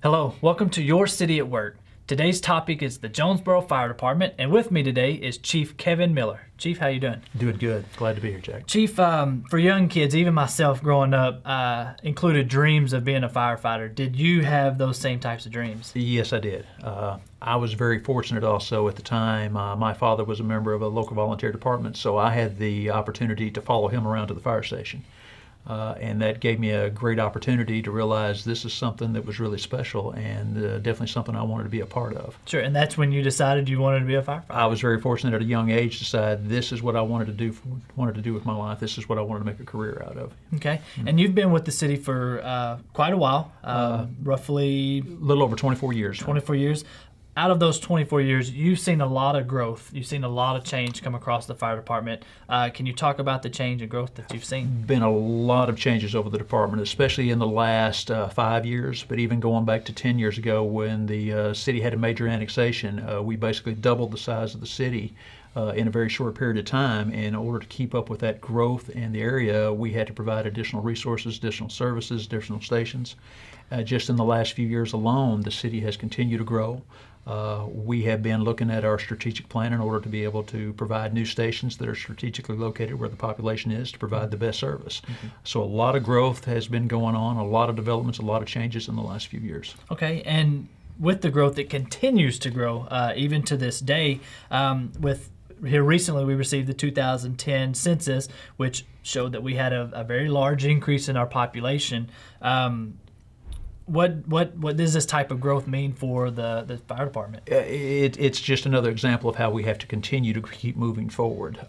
Hello, welcome to Your City at Work. Today's topic is the Jonesboro Fire Department, and with me today is Chief Kevin Miller. Chief, how you doing? Doing good. Glad to be here, Jack. Chief, for young kids, even myself growing up, included dreams of being a firefighter. Did you have those same types of dreams? Yes, I did. I was very fortunate also at the time. My father was a member of a local volunteer department, so I had the opportunity to follow him around to the fire station. And that gave me a great opportunity to realize this is something that was really special and definitely something I wanted to be a part of. Sure, and that's when you decided you wanted to be a firefighter? I was very fortunate at a young age to decide this is what I wanted to do with my life. This is what I wanted to make a career out of. Okay, and you've been with the city for quite a while, roughly... A little over 24 years. 24 years. Out of those 24 years, you've seen a lot of growth. You've seen a lot of change come across the fire department. Can you talk about the change and growth that you've seen? Been a lot of changes over the department, especially in the last 5 years, but even going back to 10 years ago when the city had a major annexation. We basically doubled the size of the city in a very short period of time. In order to keep up with that growth in the area, we had to provide additional resources, additional services, additional stations. Just in the last few years alone, the city has continued to grow. We have been looking at our strategic plan in order to be able to provide new stations that are strategically located where the population is to provide the best service. Mm-hmm. So a lot of growth has been going on, a lot of developments, a lot of changes in the last few years. Okay, and with the growth, it continues to grow even to this day. Here recently, we received the 2010 census, which showed that we had a very large increase in our population. What does this type of growth mean for the fire department? It's just another example of how we have to continue to keep moving forward.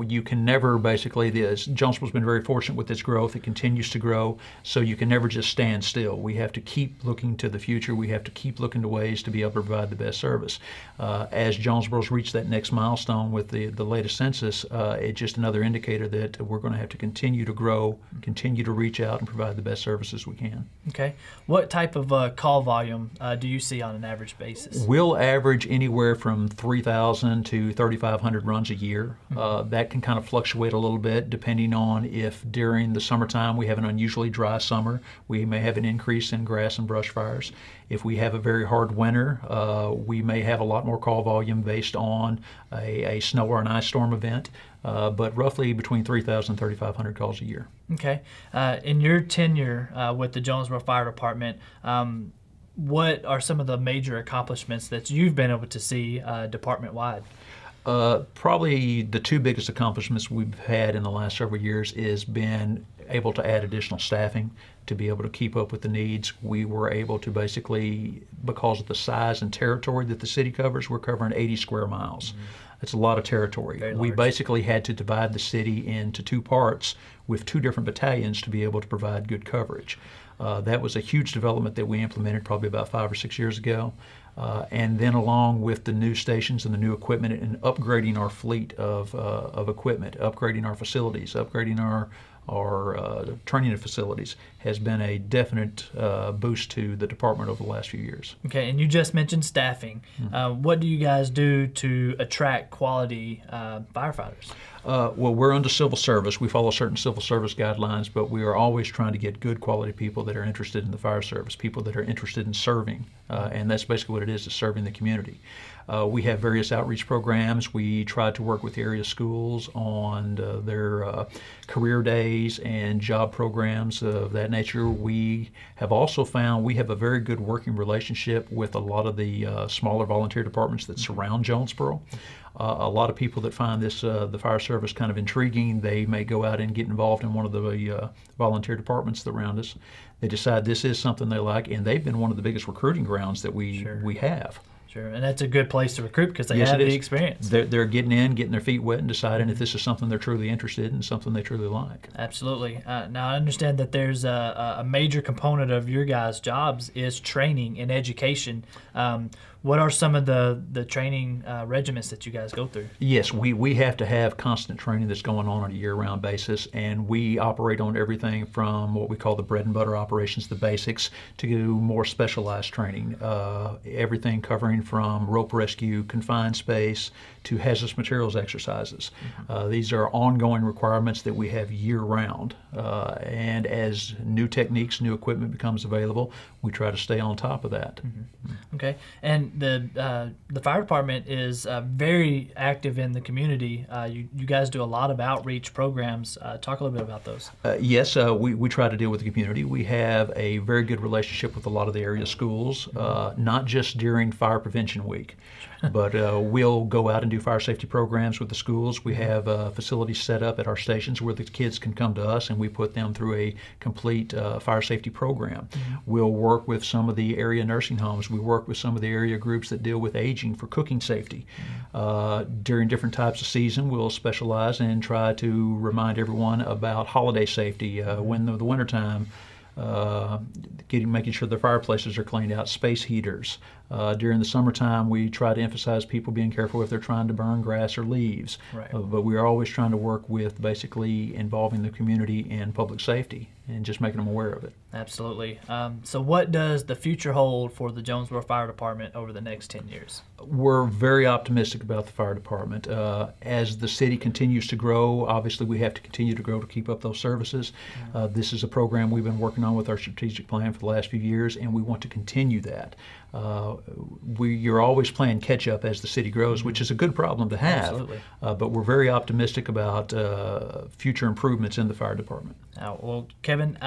You can never basically, Jonesboro's been very fortunate with its growth. It continues to grow, so you can never just stand still. We have to keep looking to the future. We have to keep looking to ways to be able to provide the best service. As Jonesboro's reached that next milestone with the latest census, it's just another indicator that we're going to have to continue to grow, continue to reach out and provide the best services we can. Okay. What type of call volume do you see on an average basis? We'll average anywhere from 3,000 to 3,500 runs a year. Mm-hmm. That can kind of fluctuate a little bit depending on if during the summertime we have an unusually dry summer, we may have an increase in grass and brush fires. If we have a very hard winter, we may have a lot more call volume based on a snow or an ice storm event. But roughly between 3,000 and 3,500 calls a year. Okay. In your tenure with the Jonesboro Fire Department, what are some of the major accomplishments that you've been able to see department-wide? Probably the two biggest accomplishments we've had in the last several years is been able to add additional staffing to be able to keep up with the needs. We were able to basically, because of the size and territory that the city covers, we're covering 80 square miles. Mm-hmm. That's a lot of territory. We basically had to divide the city into two parts with two different battalions to be able to provide good coverage. That was a huge development that we implemented probably about 5 or 6 years ago. And then along with the new stations and the new equipment and upgrading our fleet of equipment, upgrading our facilities, upgrading our training facilities has been a definite boost to the department over the last few years. Okay, and you just mentioned staffing. Mm-hmm. What do you guys do to attract quality firefighters? Well, we're under civil service. We follow certain civil service guidelines, but we are always trying to get good quality people that are interested in the fire service, people that are interested in serving, and that's basically what it is serving the community. We have various outreach programs. We try to work with area schools on their career days and job programs of that nature. We have also found we have a very good working relationship with a lot of the smaller volunteer departments that surround Jonesboro. A lot of people that find this the fire service kind of intriguing, they may go out and get involved in one of the volunteer departments around us. They decide this is something they like, and they've been one of the biggest recruiting grounds that we have. Sure, and that's a good place to recruit because they have the experience. They're getting in, getting their feet wet, and deciding if this is something they're truly interested in, something they truly like. Absolutely. Now, I understand that there's a major component of your guys' jobs is training and education. What are some of the training regimens that you guys go through? Yes, we have to have constant training that's going on a year-round basis, and we operate on everything from what we call the bread and butter operations, the basics, to more specialized training. Everything covering going from rope rescue, confined space, to hazardous materials exercises. These are ongoing requirements that we have year-round, and as new techniques, new equipment becomes available, we try to stay on top of that. Okay, and the fire department is very active in the community. You guys do a lot of outreach programs. Talk a little bit about those. Yes, we try to deal with the community. We have a very good relationship with a lot of the area schools, not just during Fire Prevention Week, but we'll go out and do fire safety programs with the schools. We have facilities set up at our stations where the kids can come to us, and we put them through a complete fire safety program. We'll work with some of the area nursing homes. We work with some of the area groups that deal with aging for cooking safety. During different types of season, we'll specialize and try to remind everyone about holiday safety, when the wintertime, making sure the fireplaces are cleaned out, space heaters. During the summertime, we try to emphasize people being careful if they're trying to burn grass or leaves. Right. But we are always trying to work with basically involving the community in public safety and just making them aware of it. Absolutely. So what does the future hold for the Jonesboro Fire Department over the next 10 years? We're very optimistic about the fire department. As the city continues to grow, obviously we have to continue to grow to keep up those services. This is a program we've been working on with our strategic plan for the last few years, and we want to continue that. You're always playing catch up as the city grows, which is a good problem to have. Absolutely. But we're very optimistic about future improvements in the fire department. Well, Kevin,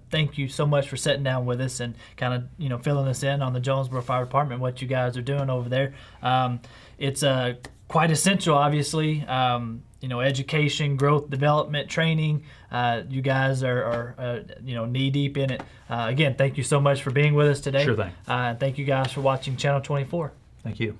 thank you so much for sitting down with us and kind of filling us in on the Jonesboro Fire Department, what you guys are doing over there. It's quite essential, obviously. Education, growth, development, training. You guys are knee deep in it. Again, thank you so much for being with us today. Sure thing. Thank you guys for watching Channel 24. Thank you.